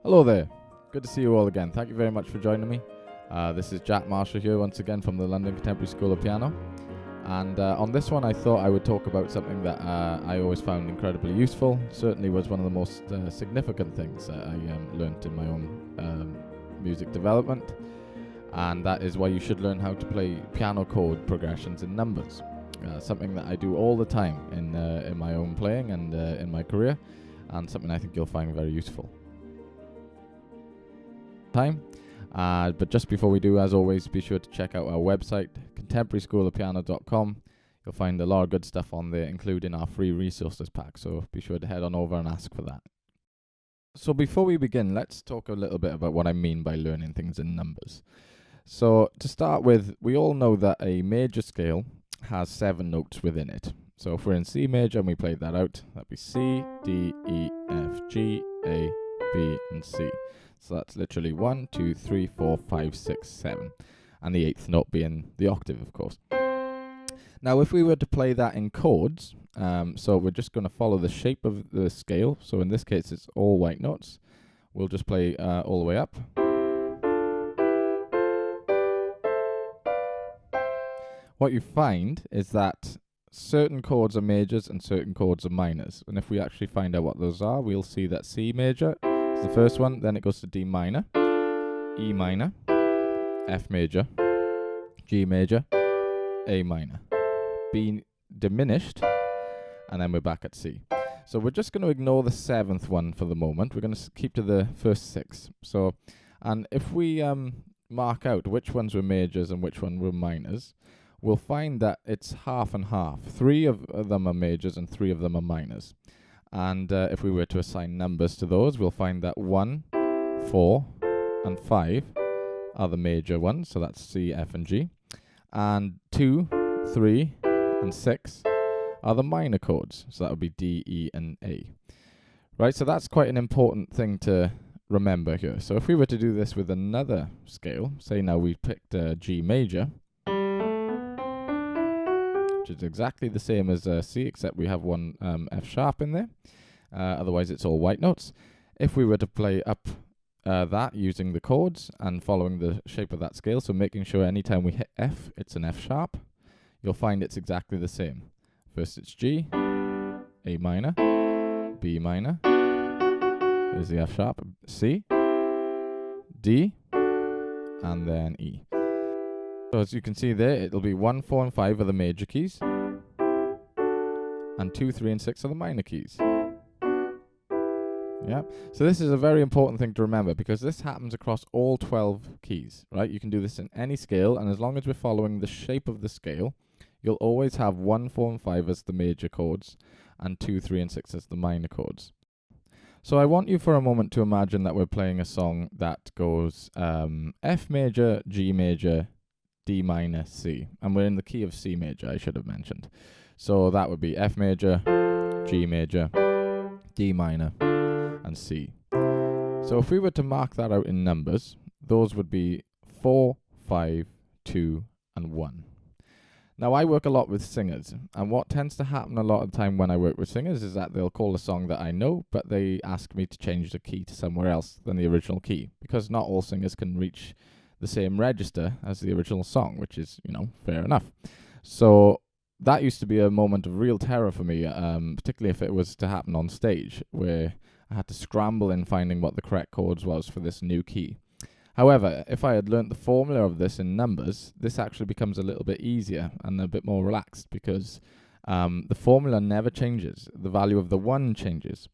Hello there, good to see you all again. Thank you very much for joining me. This is Jack Marshall here once again from the London Contemporary School of Piano, and on this one I thought I would talk about something that I always found incredibly useful. Certainly was one of the most significant things that I learnt in my own music development, and that is why you should learn how to play piano chord progressions in numbers. Something that I do all the time in my own playing and in my career, and something I think you'll find very useful. But just before we do, as always, be sure to check out our website, contemporaryschoolofpiano.com. You'll find a lot of good stuff on there, including our free resources pack, so be sure to head on over and ask for that. So before we begin, let's talk a little bit about what I mean by learning things in numbers. So to start with, we all know that a major scale has 7 notes within it. So if we're in C major and we played that out, that'd be C, D, E, F, G, A, B, and C. So that's literally 1, 2, 3, 4, 5, 6, 7. And the 8th note being the octave, of course. Now, if we were to play that in chords, so we're just going to follow the shape of the scale. So in this case, it's all white notes. We'll just play all the way up. What you find is that certain chords are majors and certain chords are minors. And if we actually find out what those are, we'll see that C major the first one, then it goes to D minor, E minor, F major, G major, A minor, B diminished, and then we're back at C. So we're just going to ignore the 7th one for the moment. We're going to keep to the first 6. So, and if we mark out which ones were majors and which one were minors, we'll find that it's half and half. 3 of them are majors and 3 of them are minors. And if we were to assign numbers to those, we'll find that 1, 4, and 5 are the major ones, so that's C, F, and G. And 2, 3, and 6 are the minor chords, so that would be D, E, and A. Right, so that's quite an important thing to remember here. So if we were to do this with another scale, say now we picked G major, which is exactly the same as C, except we have one F sharp in there. Otherwise, it's all white notes. If we were to play up that using the chords and following the shape of that scale, so making sure anytime we hit F, it's an F sharp, you'll find it's exactly the same. First it's G, A minor, B minor, there's the F sharp, C, D, and then E. So as you can see there, it'll be 1, 4, and 5 are the major keys, and 2, 3, and 6 are the minor keys. Yeah. So this is a very important thing to remember, because this happens across all 12 keys, right? You can do this in any scale, and as long as we're following the shape of the scale, you'll always have 1, 4, and 5 as the major chords, and 2, 3, and 6 as the minor chords. So I want you for a moment to imagine that we're playing a song that goes F major, G major, D minor, C. And we're in the key of C major, I should have mentioned. So that would be F major, G major, D minor, and C. So if we were to mark that out in numbers, those would be 4, 5, 2, and 1. Now I work a lot with singers, and what tends to happen a lot of the time when I work with singers is that they'll call a song that I know, but they ask me to change the key to somewhere else than the original key, because not all singers can reach the same register as the original song, which is, fair enough. So that used to be a moment of real terror for me, particularly if it was to happen on stage, where I had to scramble in finding what the correct chords was for this new key. However, if I had learnt the formula of this in numbers, this actually becomes a little bit easier and a bit more relaxed, because the formula never changes. The value of the 1 changes.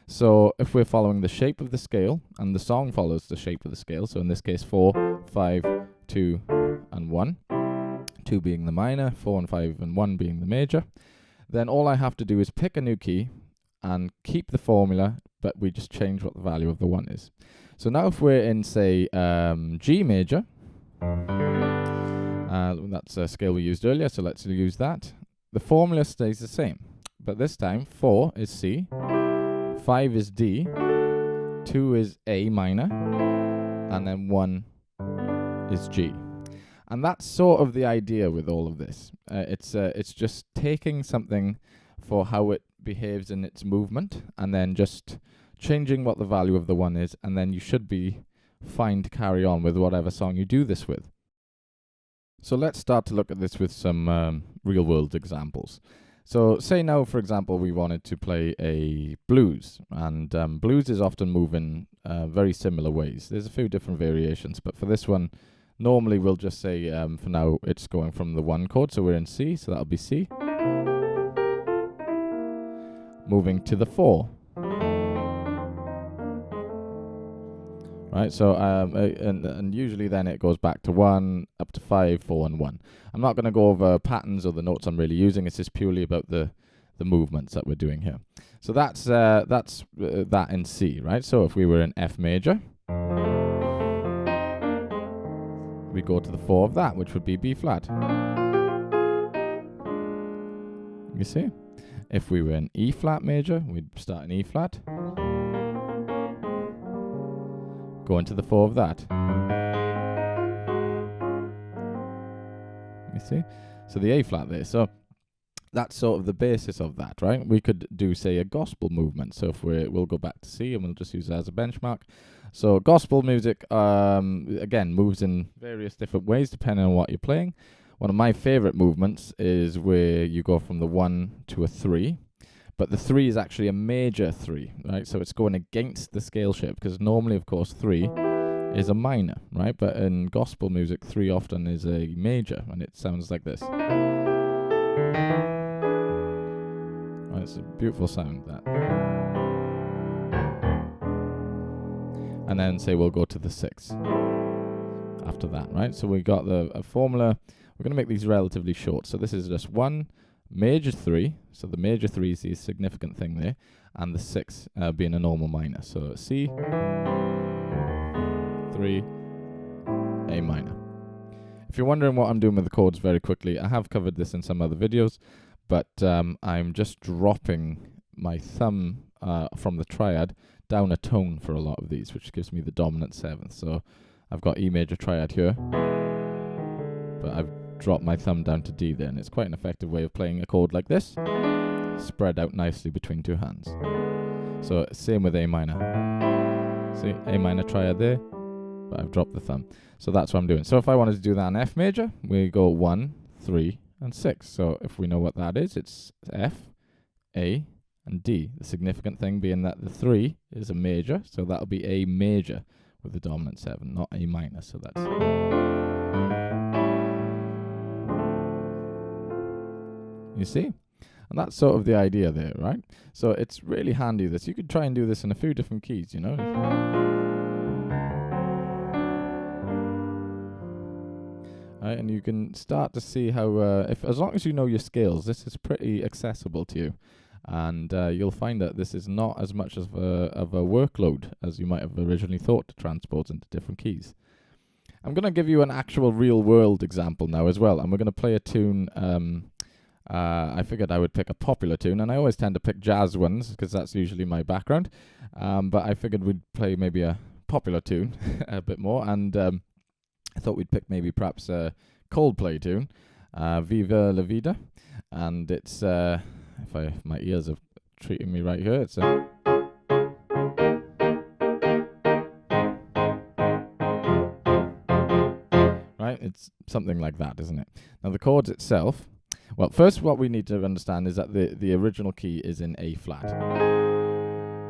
So if we're following the shape of the scale, and the song follows the shape of the scale, so in this case 4, 5, 2, and 1, 2 being the minor, 4 and 5 and 1 being the major, then all I have to do is pick a new key and keep the formula, but we just change what the value of the 1 is. So now if we're in, say, G major, that's a scale we used earlier, so let's use that. The formula stays the same, but this time 4 is C, 5 is D, 2 is A minor, and then 1 is G. And that's sort of the idea with all of this. It's just taking something for how it behaves in its movement, and then just changing what the value of the 1 is, and then you should be fine to carry on with whatever song you do this with. So let's start to look at this with some real world examples. So say now, for example, we wanted to play a blues, and blues is often moved in very similar ways. There's a few different variations, but for this one, normally we'll just say for now it's going from the 1 chord, so we're in C, so that'll be C. Moving to the 4. Right, so and usually then it goes back to 1, up to 5, 4, and 1. I'm not going to go over patterns or the notes I'm really using. It's just purely about the movements that we're doing here. So that's that in C, right? So if we were in F major, we go to the 4 of that, which would be B flat. You see? If we were in E flat major, we'd start in E flat. Go into the 4 of that. You see? So the A flat there. So that's sort of the basis of that, right? We could do, say, a gospel movement. So if we'll go back to C and we'll just use that as a benchmark. So gospel music, again, moves in various different ways depending on what you're playing. One of my favorite movements is where you go from the 1 to a 3. But the 3 is actually a major 3, right? So it's going against the scale shape, because normally, of course, 3 is a minor, right? But in gospel music, 3 often is a major, and it sounds like this. Right, it's a beautiful sound, that. And then, say, we'll go to the 6 after that, right? So we got a formula. We're going to make these relatively short. So this is just 1 major 3, so the major 3 is the significant thing there, and the 6 being a normal minor. So C, 3, A minor. If you're wondering what I'm doing with the chords very quickly, I have covered this in some other videos, but I'm just dropping my thumb from the triad down a tone for a lot of these, which gives me the dominant 7th. So I've got E major triad here, but I've drop my thumb down to D there, and it's quite an effective way of playing a chord like this, spread out nicely between 2 hands. So same with A minor. See, A minor triad there, but I've dropped the thumb. So that's what I'm doing. So if I wanted to do that in F major, we go 1, 3, and 6. So if we know what that is, it's F, A, and D. The significant thing being that the 3 is a major, so that'll be A major with the dominant 7, not A minor. So that's... You see? And that's sort of the idea there, right? So it's really handy, this. You could try and do this in a few different keys, you know? Right, and you can start to see how, as long as you know your scales, this is pretty accessible to you. And you'll find that this is not as much of a workload as you might have originally thought to transpose into different keys. I'm going to give you an actual real-world example now as well, and we're going to play a tune... I figured I would pick a popular tune, and I always tend to pick jazz ones because that's usually my background. But I figured we'd play maybe a popular tune a bit more, and I thought we'd pick maybe perhaps a Coldplay tune, Viva La Vida. And it's, if my ears are treating me right here, it's a... Right, it's something like that, isn't it? Now the chords itself... Well, first what we need to understand is that the original key is in A flat.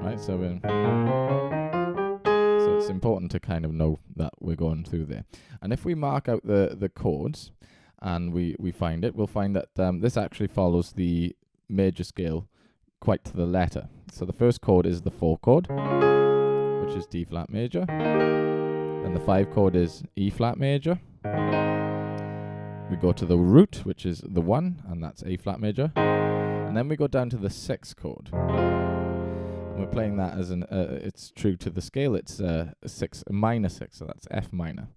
Right, so it's important to kind of know that we're going through there. And if we mark out the chords and we find it, we'll find that this actually follows the major scale quite to the letter. So the first chord is the 4 chord, which is D flat major. Then the 5 chord is E flat major. We go to the root, which is the 1, and that's A flat major. And then we go down to the 6 chord. And we're playing that as it's true to the scale, it's a minor 6, so that's F minor.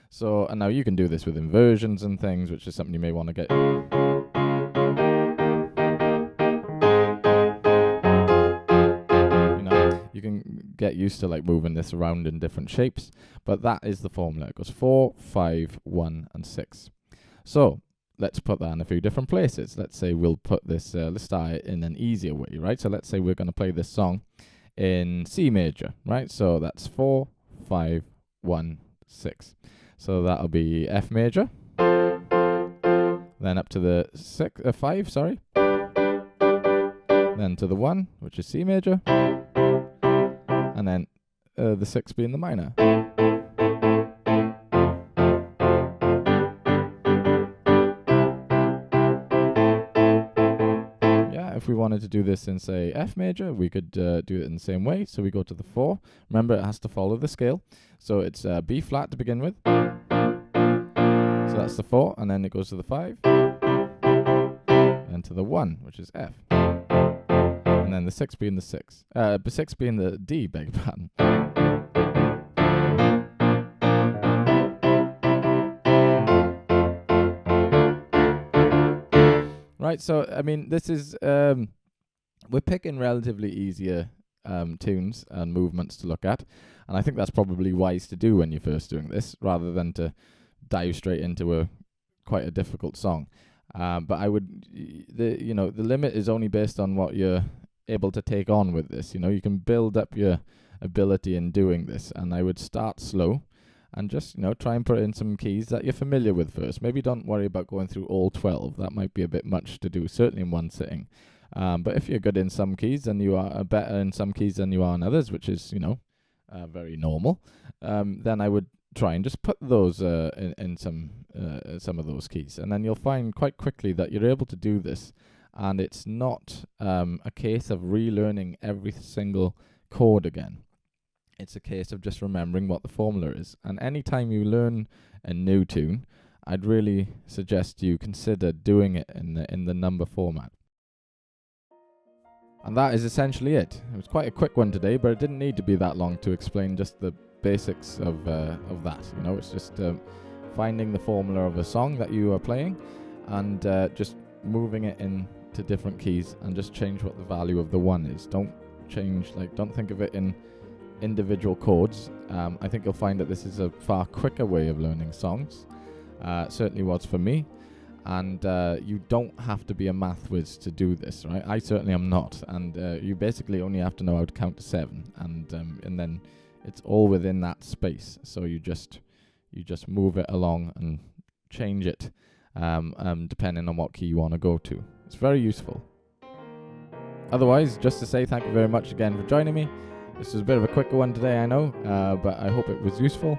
So, and now you can do this with inversions and things, which is something you may want to get. You know, you can get used to like moving this around in different shapes, but that is the formula. It goes 4, 5, 1, and 6. So let's put that in a few different places. Let's say we'll put this, let's start in an easier way, right? So let's say we're going to play this song in C major, right? So that's 4, 5, 1, 6. So that'll be F major, then up to the 5, sorry, then to the 1, which is C major, and then the 6 being the minor. If we wanted to do this in, say, F major, we could do it in the same way. So we go to the 4. Remember, it has to follow the scale. So it's B flat to begin with. So that's the 4, and then it goes to the 5, and to the 1, which is F. And then the 6 being the 6. 6 being the D, beg your pardon. Right, so, I mean, this is, we're picking relatively easier tunes and movements to look at, and I think that's probably wise to do when you're first doing this, rather than to dive straight into quite a difficult song. But I would, the limit is only based on what you're able to take on with this. You can build up your ability in doing this, and I would start slow. And just, try and put in some keys that you're familiar with first. Maybe don't worry about going through all 12. That might be a bit much to do, certainly in one sitting. But if you're good in some keys, and you are better in some keys than you are in others, which is, very normal, then I would try and just put those in some of those keys. And then you'll find quite quickly that you're able to do this. And it's not a case of relearning every single chord again. It's a case of just remembering what the formula is. And any time you learn a new tune, I'd really suggest you consider doing it in the number format. And that is essentially it. It was quite a quick one today, but it didn't need to be that long to explain just the basics of that. It's just finding the formula of a song that you are playing, and just moving it into different keys, and just change what the value of the 1 is. Don't think of it in individual chords. I think you'll find that this is a far quicker way of learning songs. Certainly was for me. And you don't have to be a math whiz to do this, right? I certainly am not. And you basically only have to know how to count to 7, and then it's all within that space. So you just move it along and change it depending on what key you want to go to. It's very useful. Otherwise, just to say thank you very much again for joining me. This was a bit of a quicker one today, I know, but I hope it was useful.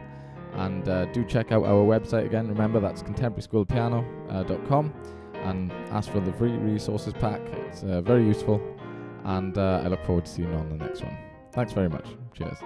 And do check out our website again. Remember, that's contemporaryschoolpiano.com, and ask for the free resources pack. It's very useful, and I look forward to seeing you on the next one. Thanks very much. Cheers.